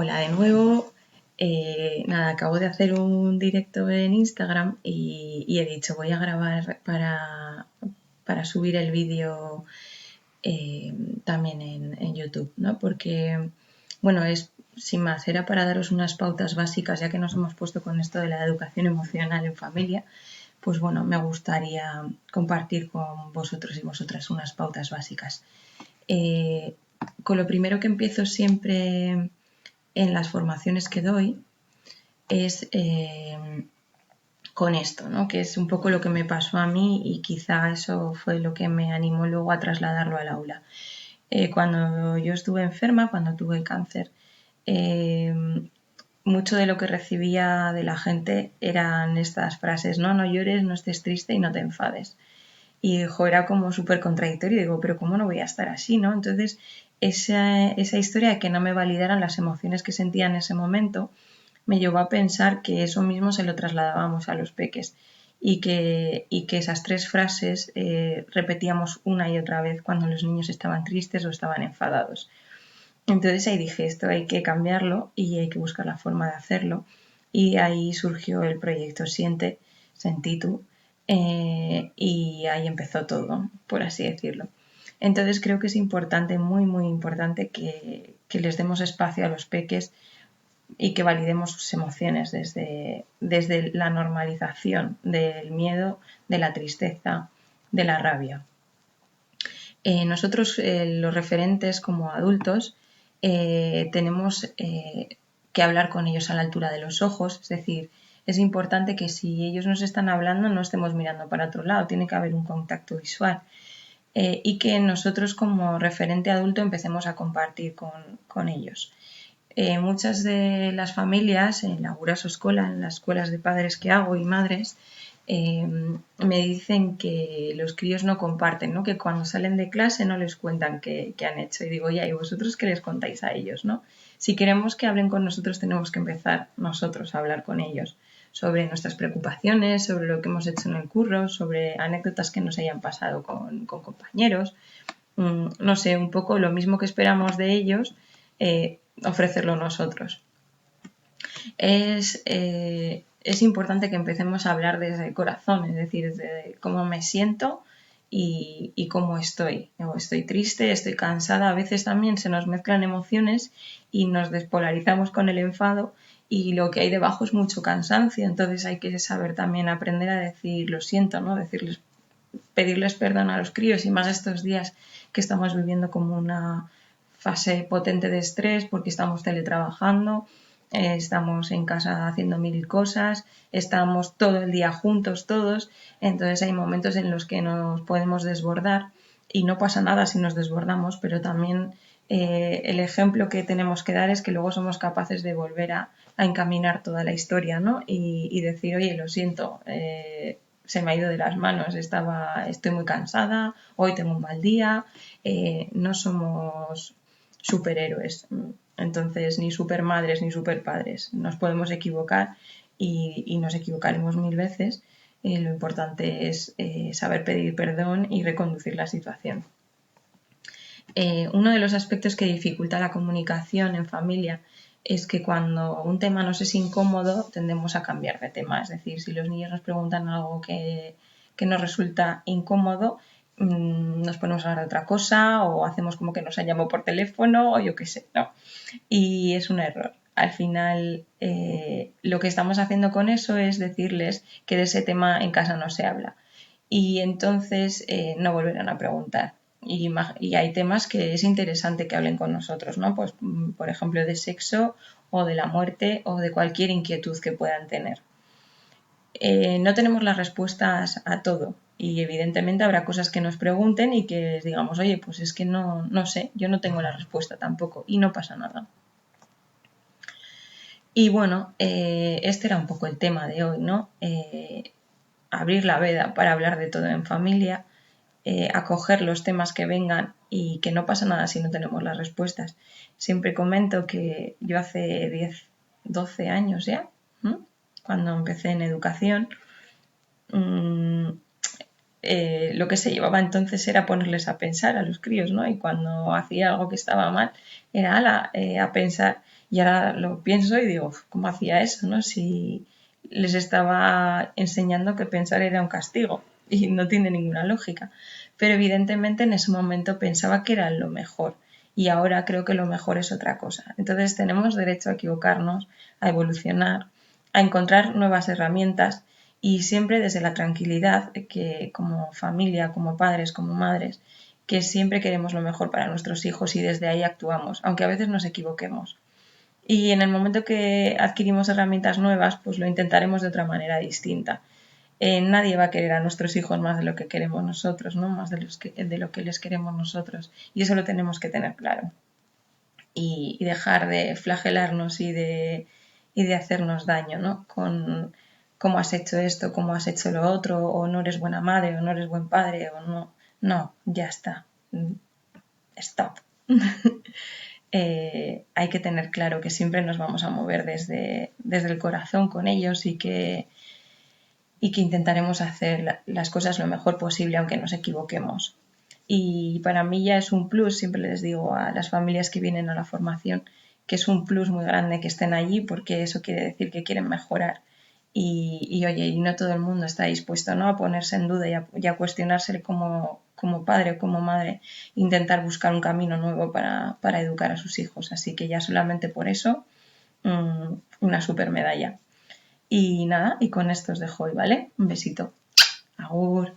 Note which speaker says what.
Speaker 1: Hola de nuevo. Nada, acabo de hacer un directo en Instagram y he dicho voy a grabar para subir el vídeo también en YouTube, ¿no? Porque, bueno, sin más, era para daros unas pautas básicas, ya que nos hemos puesto con esto de la educación emocional en familia, pues bueno, me gustaría compartir con vosotros y vosotras unas pautas básicas. Con lo primero que empiezo siempre en las formaciones que doy es con esto, ¿no? Que es un poco lo que me pasó a mí y quizá eso fue lo que me animó luego a trasladarlo al aula. Cuando yo estuve enferma, cuando tuve cáncer, mucho de lo que recibía de la gente eran estas frases, no llores, no estés triste y no te enfades. Y era como súper contradictorio. Digo, pero ¿cómo no voy a estar así, no? Entonces, esa historia de que no me validaran las emociones que sentía en ese momento me llevó a pensar que eso mismo se lo trasladábamos a los peques y que esas tres frases repetíamos una y otra vez cuando los niños estaban tristes o estaban enfadados. Entonces ahí dije, esto hay que cambiarlo y hay que buscar la forma de hacerlo. Y ahí surgió el proyecto Sentí tú, y ahí empezó todo, por así decirlo. Entonces creo que es importante, muy, muy importante que les demos espacio a los peques y que validemos sus emociones desde la normalización del miedo, de la tristeza, de la rabia. Nosotros, los referentes como adultos, tenemos que hablar con ellos a la altura de los ojos, es decir, es importante que si ellos nos están hablando no estemos mirando para otro lado, tiene que haber un contacto visual. Y que nosotros como referente adulto empecemos a compartir con ellos. Muchas de las familias en la Guraso Escola, en las escuelas de padres que hago y madres, me dicen que los críos no comparten, ¿no? Que cuando salen de clase no les cuentan qué han hecho. Y digo, ya, ¿y vosotros qué les contáis a ellos, no? Si queremos que hablen con nosotros, tenemos que empezar nosotros a hablar con ellos sobre nuestras preocupaciones, sobre lo que hemos hecho en el curro, sobre anécdotas que nos hayan pasado con compañeros. No sé, un poco lo mismo que esperamos de ellos, ofrecerlo nosotros. Es importante que empecemos a hablar desde el corazón, es decir, desde cómo me siento y cómo estoy. O estoy triste, estoy cansada, a veces también se nos mezclan emociones y nos despolarizamos con el enfado y lo que hay debajo es mucho cansancio, entonces hay que saber también aprender a decir lo siento, ¿no? Pedirles perdón a los críos y más estos días que estamos viviendo como una fase potente de estrés porque estamos teletrabajando, estamos en casa haciendo mil cosas, estamos todo el día juntos todos, entonces hay momentos en los que nos podemos desbordar y no pasa nada si nos desbordamos, pero también el ejemplo que tenemos que dar es que luego somos capaces de volver a encaminar toda la historia, ¿no? Y decir, oye, lo siento, se me ha ido de las manos, estoy muy cansada, hoy tengo un mal día, no somos superhéroes, entonces ni supermadres ni superpadres, nos podemos equivocar y nos equivocaremos mil veces, lo importante es saber pedir perdón y reconducir la situación. Uno de los aspectos que dificulta la comunicación en familia es que cuando un tema nos es incómodo tendemos a cambiar de tema. Es decir, si los niños nos preguntan algo que nos resulta incómodo, nos ponemos a hablar de otra cosa o hacemos como que nos han llamado por teléfono o yo qué sé, ¿no? Y es un error. Al final, lo que estamos haciendo con eso es decirles que de ese tema en casa no se habla. Y entonces no volverán a preguntar. Y hay temas que es interesante que hablen con nosotros, ¿no? Pues, por ejemplo, de sexo o de la muerte o de cualquier inquietud que puedan tener. No tenemos las respuestas a todo y evidentemente habrá cosas que nos pregunten y que les digamos, oye, pues es que no sé, yo no tengo la respuesta tampoco y no pasa nada. Y bueno, este era un poco el tema de hoy, ¿no? Abrir la veda para hablar de todo en familia, acoger los temas que vengan y que no pasa nada si no tenemos las respuestas. Siempre comento que yo hace 10, 12 años ya, cuando empecé en educación, lo que se llevaba entonces era ponerles a pensar a los críos, ¿no? Y cuando hacía algo que estaba mal, era ala, a pensar. Y ahora lo pienso y digo, ¿cómo hacía eso, no? Si les estaba enseñando que pensar era un castigo y no tiene ninguna lógica. Pero evidentemente en ese momento pensaba que era lo mejor y ahora creo que lo mejor es otra cosa. Entonces tenemos derecho a equivocarnos, a evolucionar, a encontrar nuevas herramientas y siempre desde la tranquilidad que como familia, como padres, como madres, que siempre queremos lo mejor para nuestros hijos y desde ahí actuamos, aunque a veces nos equivoquemos. Y en el momento que adquirimos herramientas nuevas, pues lo intentaremos de otra manera distinta. Nadie va a querer a nuestros hijos más de lo que queremos nosotros, ¿no? Más de lo que les queremos nosotros. Y eso lo tenemos que tener claro. Y dejar de flagelarnos y de hacernos daño, ¿no? Con cómo has hecho esto, cómo has hecho lo otro, o no eres buena madre, o no eres buen padre, o no. No, ya está. Stop. Hay que tener claro que siempre nos vamos a mover desde el corazón con ellos y que intentaremos hacer las cosas lo mejor posible aunque nos equivoquemos. Y para mí ya es un plus, siempre les digo a las familias que vienen a la formación, que es un plus muy grande que estén allí porque eso quiere decir que quieren mejorar. Oye, y no todo el mundo está dispuesto, ¿no?, a ponerse en duda y a cuestionarse como padre o como madre, intentar buscar un camino nuevo para educar a sus hijos. Así que ya solamente por eso, una super medalla. Y nada, y con esto os dejo hoy, ¿vale? Un besito. Agur.